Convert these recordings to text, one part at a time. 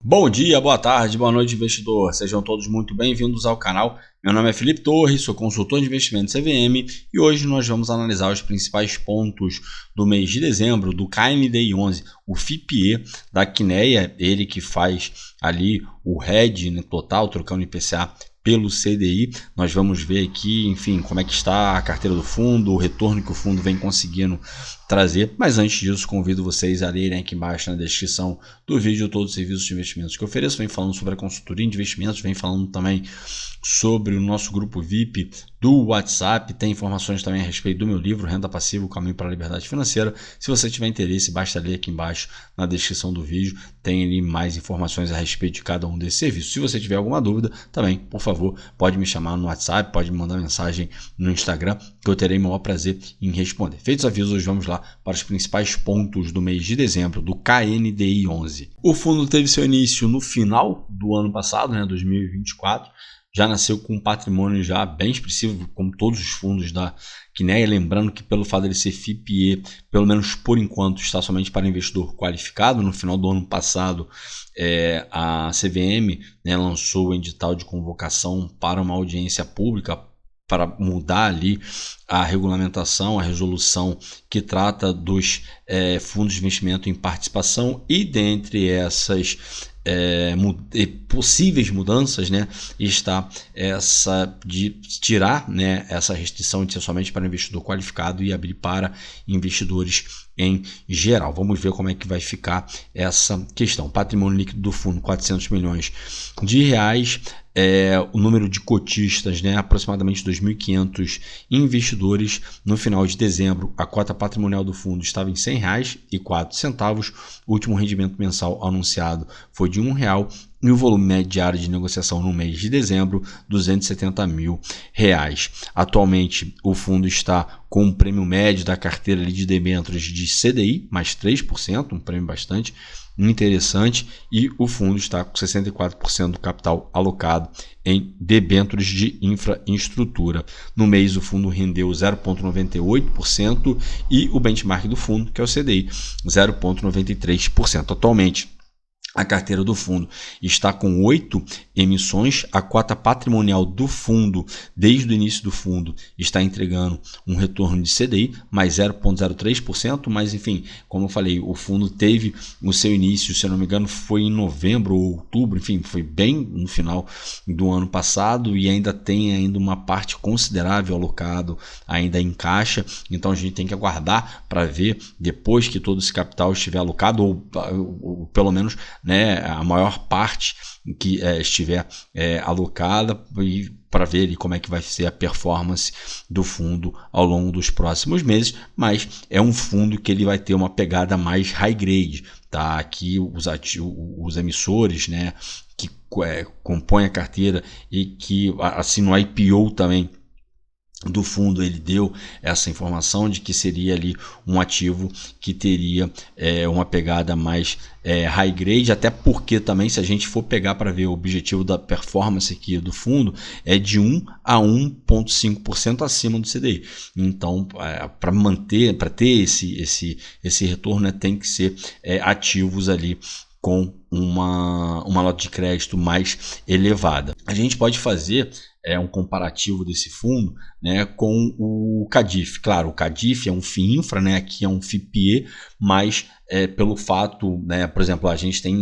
Bom dia, boa tarde, boa noite, investidor. Sejam todos muito bem-vindos ao canal. Meu nome é Felipe Torres, sou consultor de investimento CVM e hoje nós vamos analisar os principais pontos do mês de dezembro do KNDI 11, o FIPE da Quineia, ele que faz ali o hedge, né, total, trocando IPCA pelo CDI. Nós vamos ver aqui, enfim, como é que está a carteira do fundo, o retorno que o fundo vem conseguindo trazer. Mas antes disso, convido vocês a lerem aqui embaixo na descrição do vídeo todos os serviços de investimentos que eu ofereço. Vem falando sobre a consultoria de investimentos, vem falando também sobre o nosso grupo VIP do WhatsApp, tem informações também a respeito do meu livro Renda Passiva, o Caminho para a Liberdade Financeira. Se você tiver interesse, basta ler aqui embaixo na descrição do vídeo, tem ali mais informações a respeito de cada um desses serviços. Se você tiver alguma dúvida, também, por favor, pode me chamar no WhatsApp, pode me mandar mensagem no Instagram, que eu terei o maior prazer em responder. Feitos os avisos, vamos lá para os principais pontos do mês de dezembro do KNDI 11. O fundo teve seu início no final do ano passado, 2024, já nasceu com um patrimônio já bem expressivo, como todos os fundos da Quineia, lembrando que pelo fato de ele ser FIPE, pelo menos por enquanto, está somente para investidor qualificado. No final do ano passado, a CVM lançou o edital de convocação para uma audiência pública para mudar ali a regulamentação, a resolução que trata dos fundos de investimento em participação, e dentre essas possíveis mudanças, está essa de tirar essa restrição de ser somente para investidor qualificado e abrir para investidores em geral. Vamos ver como é que vai ficar essa questão. Patrimônio líquido do fundo, 400 milhões de reais. O número de cotistas, aproximadamente 2.500 investidores. No final de dezembro, a cota patrimonial do fundo estava em R$ 100,04. O último rendimento mensal anunciado foi de R$ 1,00 e o volume médio diário de negociação no mês de dezembro, R$ 270 mil. Atualmente, o fundo está com um prêmio médio da carteira de debêntures de CDI, mais 3%, um prêmio bastante interessante, e o fundo está com 64% do capital alocado em debêntures de infraestrutura. No mês, o fundo rendeu 0,98% e o benchmark do fundo, que é o CDI, 0,93%. Atualmente, a carteira do fundo está com 8 emissões. A cota patrimonial do fundo, desde o início do fundo, está entregando um retorno de CDI, mais 0,03%. Mas, enfim, como eu falei, o fundo teve o seu início, se eu não me engano, foi em novembro ou outubro, enfim, foi bem no final do ano passado, e ainda tem uma parte considerável alocado ainda em caixa. Então, a gente tem que aguardar para ver, depois que todo esse capital estiver alocado, ou pelo menos a maior parte que estiver alocada, e para ver como é que vai ser a performance do fundo ao longo dos próximos meses. Mas é um fundo que ele vai ter uma pegada mais high grade, tá? Aqui os emissores, que compõem a carteira e que assinam o IPO também do fundo, ele deu essa informação de que seria ali um ativo que teria uma pegada mais high grade, até porque também, se a gente for pegar para ver o objetivo da performance aqui do fundo, é de 1 a 1,5% acima do CDI. Então, para ter esse retorno, tem que ser ativos ali com uma nota de crédito mais elevada. A gente pode fazer um comparativo desse fundo com o CADIF. Claro, o CADIF é um FII Infra, aqui é um FIPE, mas pelo fato, por exemplo, a gente tem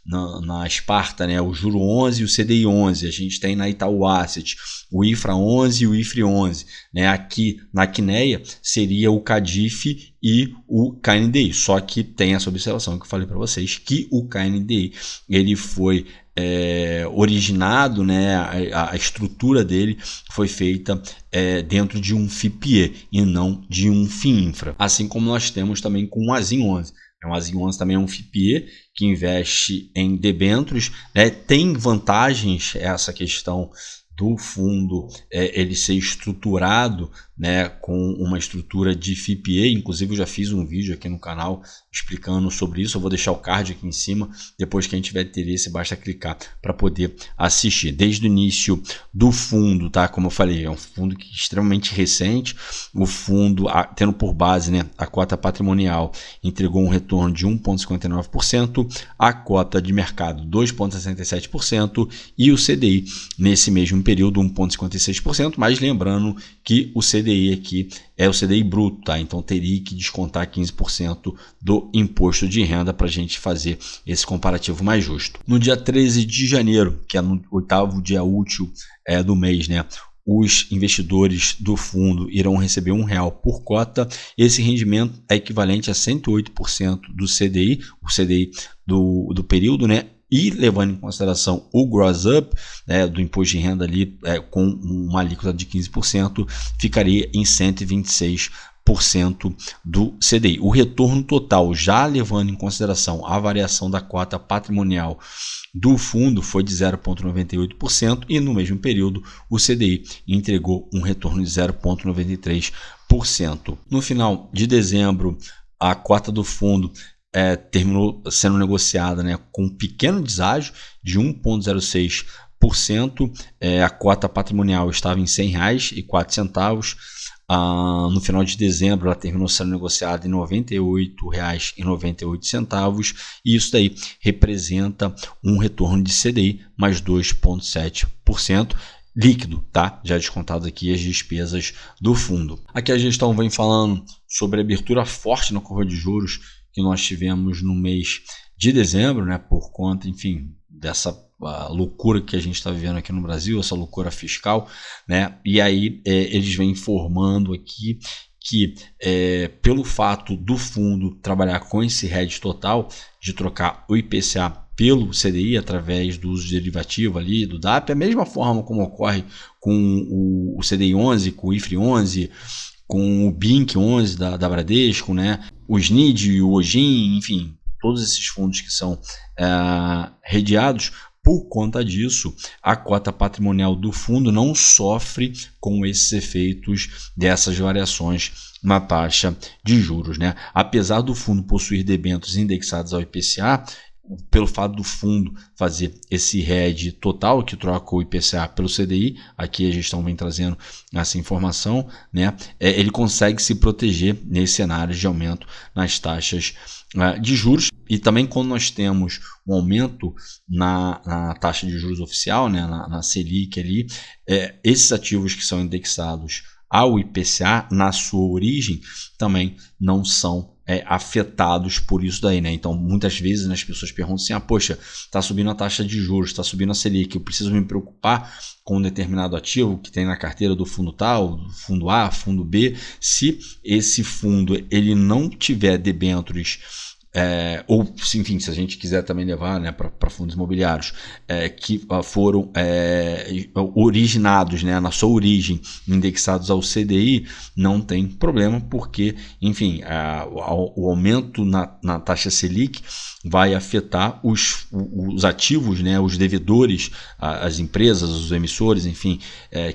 na Sparta o Juro 11 e o CDI 11, a gente tem na Itaú Asset o IFRA 11 e o IFRI 11. Aqui na Quineia seria o CADIF e o KNDI, só que tem essa observação que eu falei para vocês, que o KNDI ele foi originado, a estrutura dele foi feita dentro de um FIPE e não de um FII Infra, assim como nós temos também com o ASIM 11. O ASIM 11 também é um FIPE que investe em debêntures, tem vantagens essa questão do fundo ele ser estruturado com uma estrutura de FIPE. Inclusive eu já fiz um vídeo aqui no canal explicando sobre isso. Eu vou deixar o card aqui em cima, depois que a gente tiver interesse, basta clicar para poder assistir. Desde o início do fundo, tá? Como eu falei, é um fundo extremamente recente. O fundo, tendo por base, né, a cota patrimonial, entregou um retorno de 1,59%, a cota de mercado 2,67% e o CDI nesse mesmo período 1,56%, mas lembrando que o CDI aqui é o CDI bruto, tá? Então teria que descontar 15% do imposto de renda para a gente fazer esse comparativo mais justo. No dia 13 de janeiro, que é no 8º dia útil do mês, né? Os investidores do fundo irão receber R$1 por cota. Esse rendimento é equivalente a 108% do CDI, o CDI do período, né? E levando em consideração o gross up, né, do imposto de renda ali, com uma alíquota de 15%, ficaria em 126% do CDI. O retorno total, já levando em consideração a variação da cota patrimonial do fundo, foi de 0,98% e no mesmo período o CDI entregou um retorno de 0,93%. No final de dezembro, a cota do fundo terminou sendo negociada, né, com um pequeno deságio de 1,06%. A cota patrimonial estava em R$100,04. No final de dezembro, ela terminou sendo negociada em R$ 98,98, e isso daí representa um retorno de CDI mais 2,7%. líquido, tá? Já descontado aqui as despesas do fundo. Aqui a gestão vem falando sobre a abertura forte na curva de juros que nós tivemos no mês de dezembro, né? Por conta, enfim, dessa loucura que a gente está vivendo aqui no Brasil, essa loucura fiscal, né? E aí eles vêm informando aqui que pelo fato do fundo trabalhar com esse hedge total, de trocar o IPCA pelo CDI através do uso de derivativo ali do DAP, a mesma forma como ocorre com o CDI 11, com o IFRI 11, com o BINC 11 da Bradesco, né? O SNID, o OGIN, enfim, todos esses fundos que são redeados. Por conta disso, a cota patrimonial do fundo não sofre com esses efeitos dessas variações na taxa de juros, né? Apesar do fundo possuir debêntures indexados ao IPCA, pelo fato do fundo fazer esse hedge total que troca o IPCA pelo CDI, aqui a gestão vem trazendo essa informação, né? Ele consegue se proteger nesse cenário de aumento nas taxas de juros. E também quando nós temos um aumento na taxa de juros oficial, né, na Selic ali, esses ativos que são indexados ao IPCA na sua origem também não são afetados por isso daí, né? Então muitas vezes, né, as pessoas perguntam assim, poxa, está subindo a taxa de juros, está subindo a Selic, eu preciso me preocupar com um determinado ativo que tem na carteira do fundo tal, do fundo A, fundo B. Se esse fundo ele não tiver debêntures, ou enfim, se a gente quiser também levar, né, para fundos imobiliários que foram originados, né, na sua origem indexados ao CDI, não tem problema, porque enfim, o aumento na taxa Selic vai afetar os ativos, né, os devedores, as empresas, os emissores, enfim,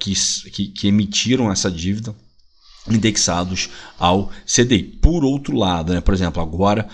que emitiram essa dívida indexados ao CDI. Por outro lado, né, por exemplo, agora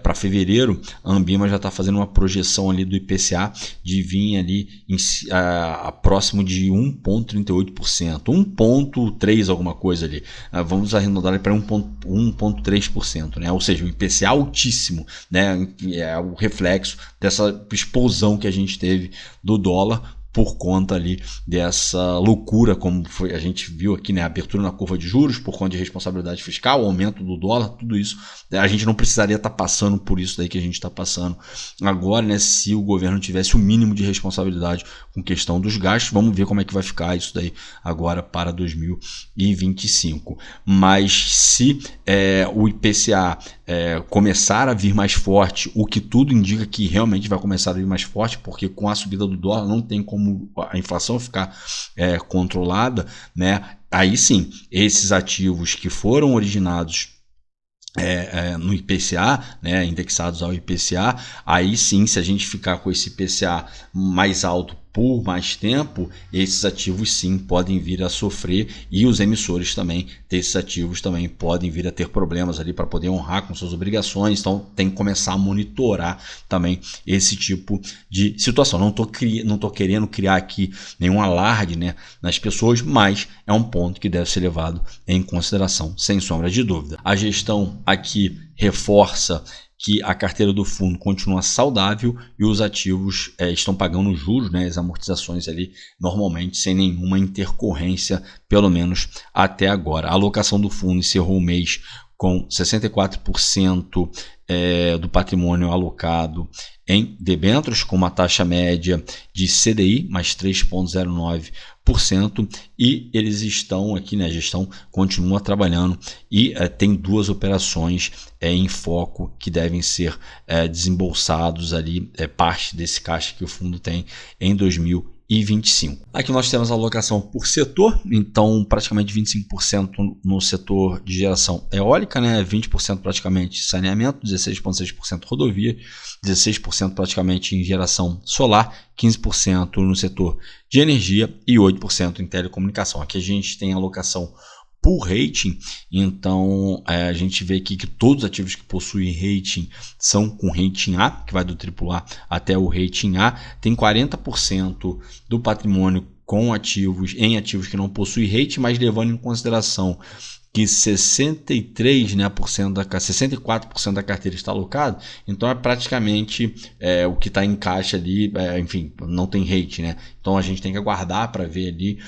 para fevereiro, a Ambima já está fazendo uma projeção ali do IPCA de vir ali próximo de 1,38%, 1,3% alguma coisa ali. Vamos arredondar para 1,3%, né? Ou seja, o IPCA altíssimo, né? É o reflexo dessa explosão que a gente teve do dólar, por conta ali dessa loucura, como a gente viu aqui, né? A abertura na curva de juros, por conta de responsabilidade fiscal, o aumento do dólar, tudo isso. A gente não precisaria estar passando por isso daí que a gente está passando agora, né? Se o governo tivesse o mínimo de responsabilidade com questão dos gastos. Vamos ver como é que vai ficar isso daí agora para 2025. Mas se o IPCA começar a vir mais forte, o que tudo indica que realmente vai começar a vir mais forte, porque com a subida do dólar não tem como a inflação ficar controlada, né? Aí sim, esses ativos que foram originados no IPCA, né, indexados ao IPCA, aí sim, se a gente ficar com esse IPCA mais alto por mais tempo, esses ativos sim podem vir a sofrer, e os emissores também desses ativos também podem vir a ter problemas ali para poder honrar com suas obrigações. Então tem que começar a monitorar também esse tipo de situação. Não tô querendo criar aqui nenhum alarde, né, nas pessoas, mas é um ponto que deve ser levado em consideração, sem sombra de dúvida. A gestão aqui reforça que a carteira do fundo continua saudável e os ativos estão pagando juros, né, as amortizações ali normalmente sem nenhuma intercorrência, pelo menos até agora. A alocação do fundo encerrou o mês com 64% do patrimônio alocado em debêntures, com uma taxa média de CDI mais 3,09%, e eles estão aqui, né, a gestão continua trabalhando e tem duas operações em foco que devem ser desembolsados ali, parte desse caixa que o fundo tem em 2025. Aqui nós temos a alocação por setor, então praticamente 25% no setor de geração eólica, né? 20% praticamente saneamento, 16,6% rodovia, 16% praticamente em geração solar, 15% no setor de energia e 8% em telecomunicação. Aqui a gente tem a alocação por rating, então a gente vê aqui que todos os ativos que possuem rating são com rating A, que vai do AAA até o rating A. Tem 40% do patrimônio com ativos que não possuem rating, mas levando em consideração que 64% da carteira está alocada, então é praticamente o que está em caixa ali, enfim, não tem rate, né? Então a gente tem que aguardar para ver ali,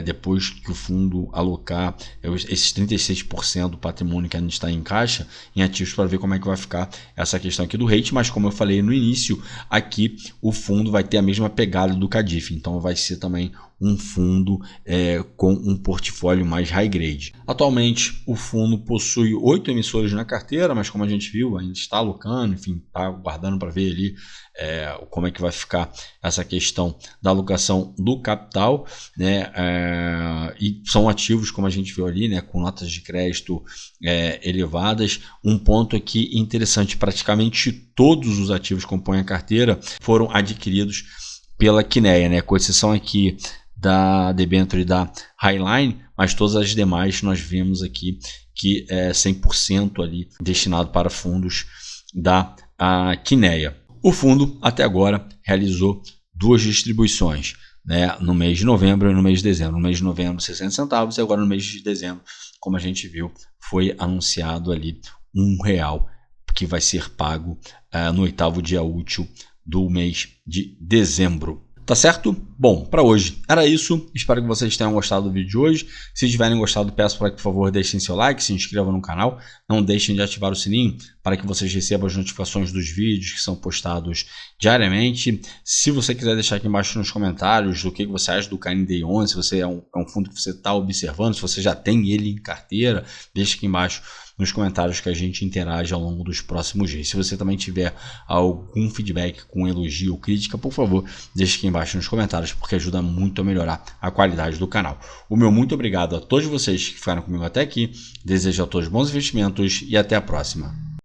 depois que o fundo alocar esses 36% do patrimônio que ainda está em caixa, em ativos, para ver como é que vai ficar essa questão aqui do rate. Mas como eu falei no início, aqui o fundo vai ter a mesma pegada do Cadiff, então vai ser também um fundo com um portfólio mais high grade. Atualmente o fundo possui 8 emissores na carteira, mas como a gente viu, ainda está alocando, enfim, está aguardando para ver ali como é que vai ficar essa questão da alocação do capital, né? E são ativos, como a gente viu ali, né, com notas de crédito elevadas. Um ponto aqui interessante: praticamente todos os ativos que compõem a carteira foram adquiridos pela Quineia, né, com exceção aqui da debênture da Highline, mas todas as demais nós vimos aqui que é 100% ali destinado para fundos da Quineia. O fundo até agora realizou duas distribuições, né, no mês de novembro e no mês de dezembro. No mês de novembro 60 centavos e agora no mês de dezembro, como a gente viu, foi anunciado ali R$1 que vai ser pago no 8º dia útil do mês de dezembro. Tá certo? Bom, para hoje era isso. Espero que vocês tenham gostado do vídeo de hoje. Se tiverem gostado, peço para que, por favor, deixem seu like, se inscrevam no canal. Não deixem de ativar o sininho para que vocês recebam as notificações dos vídeos que são postados diariamente. Se você quiser deixar aqui embaixo nos comentários o que você acha do KNDI 11, se você é um fundo que você está observando, se você já tem ele em carteira, deixa aqui embaixo nos comentários que a gente interage ao longo dos próximos dias. Se você também tiver algum feedback com elogio ou crítica, por favor, deixe aqui embaixo nos comentários, porque ajuda muito a melhorar a qualidade do canal. O meu muito obrigado a todos vocês que ficaram comigo até aqui. Desejo a todos bons investimentos e até a próxima.